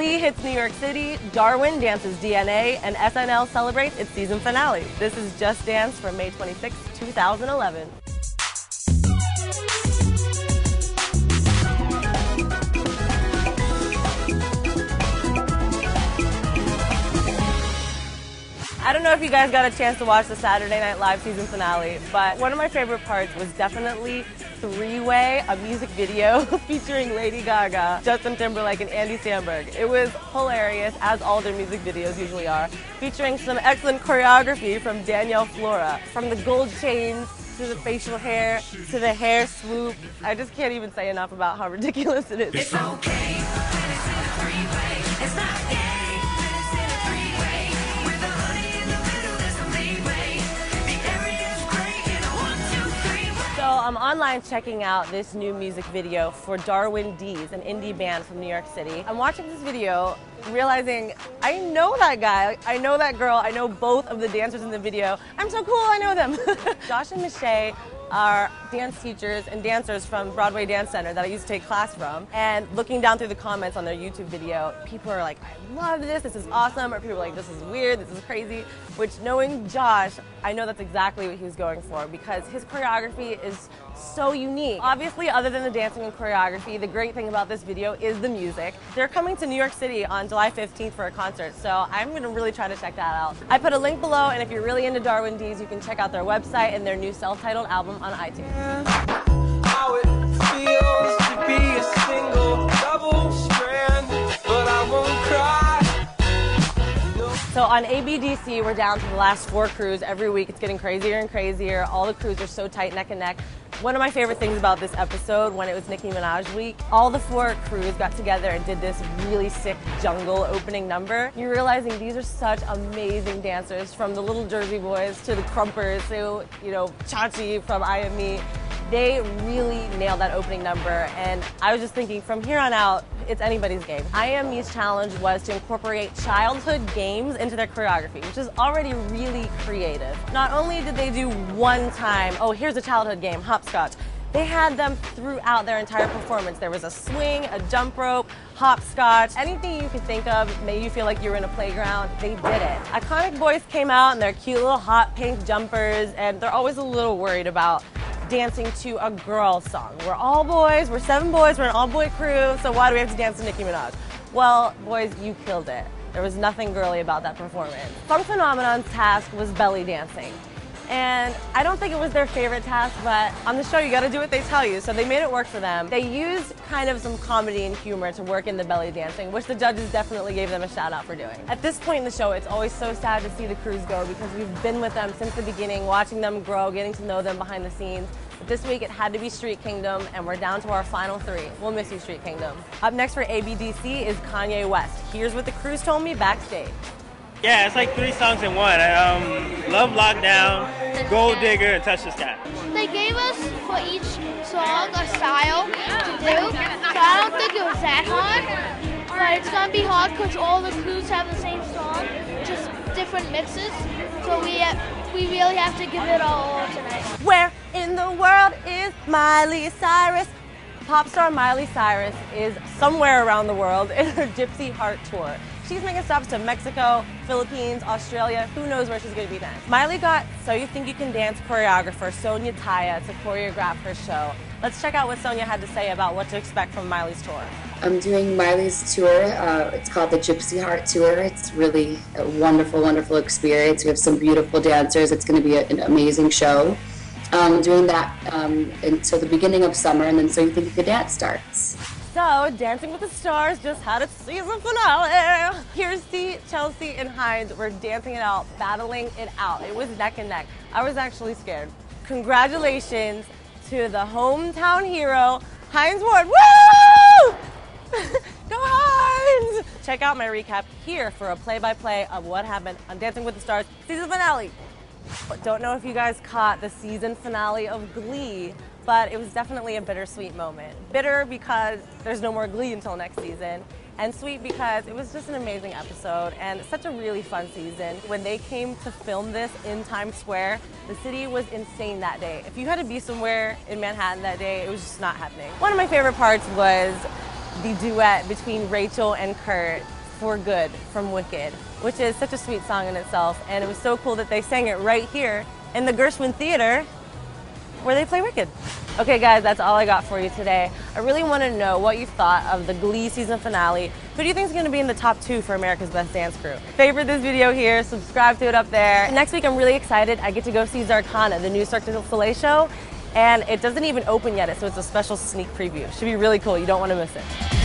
Glee hits New York City, Darwin dances DNA, and SNL celebrates its season finale. This is Just Dance from May 26, 2011. I don't know if you guys got a chance to watch the Saturday Night Live season finale, but one of my favorite parts was definitely Three-Way, a music video featuring Lady Gaga, Justin Timberlake, and Andy Samberg. It was hilarious, as all their music videos usually are, featuring some excellent choreography from Danielle Flora. From the gold chains, to the facial hair, to the hair swoop. I just can't even say enough about how ridiculous it is. It's okay when it's in a three-way. It's not gay when it's in a three-way. With a honey in the middle, there's a leeway. The area's great in a 1, 2, 3-way. So I'm online checking out this new music video for Darwin Deez, an indie band from New York City. I'm watching this video, realizing I know that guy, I know that girl, I know both of the dancers in the video. I'm so cool, I know them. Josh and Michelle are dance teachers and dancers from Broadway Dance Center that I used to take class from. And looking down through the comments on their YouTube video, people are like, I love this is awesome, or people are like, this is weird, this is crazy. Which, knowing Josh, I know that's exactly what he was going for, because his choreography is so unique. Obviously, other than the dancing and choreography, the great thing about this video is the music. They're coming to New York City on July 15th for a concert, so I'm gonna really try to check that out. I put a link below, and if you're really into Darwin Deez, you can check out their website and their new self-titled album on iTunes. How it feels to be a single double strand, but I won't cry. So on ABDC, we're down to the last 4 crews. Every week it's getting crazier and crazier. All the crews are so tight neck and neck. One of my favorite things about this episode, when it was Nicki Minaj week, all the 4 crews got together and did this really sick jungle opening number. You're realizing these are such amazing dancers, from the Little Jersey Boys to the Crumpers to, Chachi from I Am Me. They really nailed that opening number, and I was just thinking, from here on out, it's anybody's game. I Am Me's challenge was to incorporate childhood games into their choreography, which is already really creative. Not only did they do one time, oh, here's a childhood game, hopscotch, they had them throughout their entire performance. There was a swing, a jump rope, hopscotch, anything you could think of made you feel like you were in a playground, they did it. Iconic Boys came out in their cute little hot pink jumpers, and they're always a little worried about dancing to a girl song. We're all boys, we're 7 boys, we're an all-boy crew, so why do we have to dance to Nicki Minaj? Well, boys, you killed it. There was nothing girly about that performance. Funk Phenomenon's task was belly dancing. And I don't think it was their favorite task, but on the show you gotta do what they tell you, so they made it work for them. They used kind of some comedy and humor to work in the belly dancing, which the judges definitely gave them a shout out for doing. At this point in the show, it's always so sad to see the crews go, because we've been with them since the beginning, watching them grow, getting to know them behind the scenes. But this week it had to be Street Kingdom, and we're down to our final 3. We'll miss you, Street Kingdom. Up next for ABDC is Kanye West. Here's what the crews told me backstage. Yeah, it's like 3 songs in one. Love Lockdown, Gold Digger, and Touch the Sky. They gave us for each song a style to do, so I don't think it was that hard. But it's gonna be hard because all the crews have the same song, just different mixes. So we really have to give it all tonight. Where in the world is Miley Cyrus? Pop star Miley Cyrus is somewhere around the world in her Gypsy Heart tour. She's making stops to Mexico, Philippines, Australia, who knows where she's going to be next. Miley got So You Think You Can Dance choreographer Sonia Taya to choreograph her show. Let's check out what Sonia had to say about what to expect from Miley's tour. I'm doing Miley's tour. It's called the Gypsy Heart Tour. It's really a wonderful, wonderful experience. We have some beautiful dancers. It's going to be an amazing show. Doing that until the beginning of summer, and then So You Think You Can Dance starts. So, Dancing with the Stars just had its season finale. Kirsty, Chelsea, and Hines were dancing it out, battling it out. It was neck and neck. I was actually scared. Congratulations to the hometown hero, Hines Ward. Woo! Go Hines! Check out my recap here for a play-by-play of what happened on Dancing with the Stars season finale. Don't know if you guys caught the season finale of Glee, but it was definitely a bittersweet moment. Bitter because there's no more Glee until next season, and sweet because it was just an amazing episode and such a really fun season. When they came to film this in Times Square, the city was insane that day. If you had to be somewhere in Manhattan that day, it was just not happening. One of my favorite parts was the duet between Rachel and Kurt. for Good from Wicked, which is such a sweet song in itself. And it was so cool that they sang it right here in the Gershwin Theater where they play Wicked. Okay guys, that's all I got for you today. I really want to know what you thought of the Glee season finale. Who do you think is going to be in the top 2 for America's Best Dance Crew? Favorite this video here, subscribe to it up there. Next week I'm really excited. I get to go see Zarkana, the new Cirque du Soleil show, and it doesn't even open yet, so it's a special sneak preview. Should be really cool. You don't want to miss it.